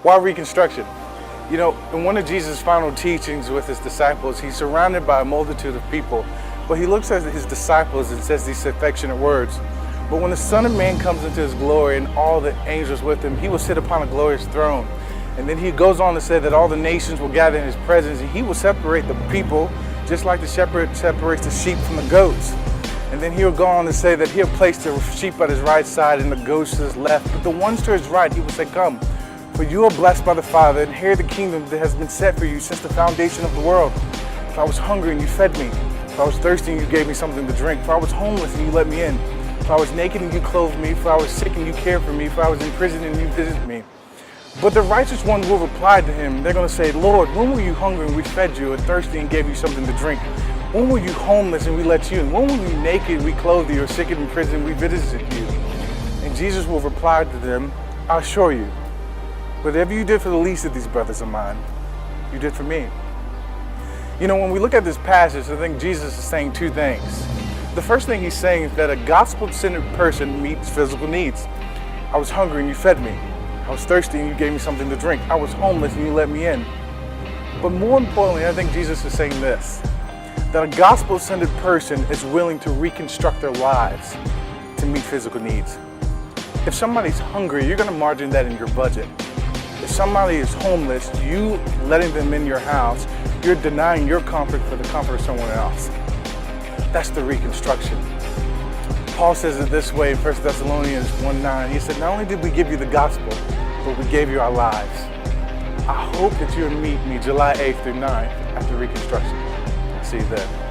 Why Reconstruction? You know, in one of Jesus' final teachings with his disciples, he's surrounded by a multitude of people, but he looks at his disciples and says these affectionate words. But when the Son of Man comes into his glory and all the angels with him, he will sit upon a glorious throne. And then he goes on to say that all the nations will gather in his presence, and he will separate the people just like the shepherd separates the sheep from the goats. And then he'll go on to say that he'll place the sheep at his right side and the goats to his left. But the ones to his right, he will say, "Come, for you are blessed by the Father, and inherit the kingdom that has been set for you since the foundation of the world. If I was hungry and you fed me, if I was thirsty and you gave me something to drink, if I was homeless and you let me in, if I was naked and you clothed me, if I was sick and you cared for me, if I was in prison and you visited me." But the righteous one will reply to him. They're going to say, "Lord, when were you hungry and we fed you, and thirsty and gave you something to drink? When were you homeless and we let you in? When were you naked and we clothed you, or sick and in prison and we visited you?" And Jesus will reply to them, "I assure you, whatever you did for the least of these brothers of mine, you did for me." You know, when we look at this passage, I think Jesus is saying two things. The first thing he's saying is that a gospel-centered person meets physical needs. I was hungry and you fed me. I was thirsty and you gave me something to drink. I was homeless and you let me in. But more importantly, I think Jesus is saying this, that a gospel-centered person is willing to reconstruct their lives to meet physical needs. If somebody's hungry, you're going to margin that in your budget. If somebody is homeless, you letting them in your house, you're denying your comfort for the comfort of someone else. That's the reconstruction. Paul says it this way in 1 Thessalonians 1:9. He said, "Not only did we give you the gospel, but we gave you our lives." I hope that you'll meet me July 8th through 9th after Reconstruction. See you there.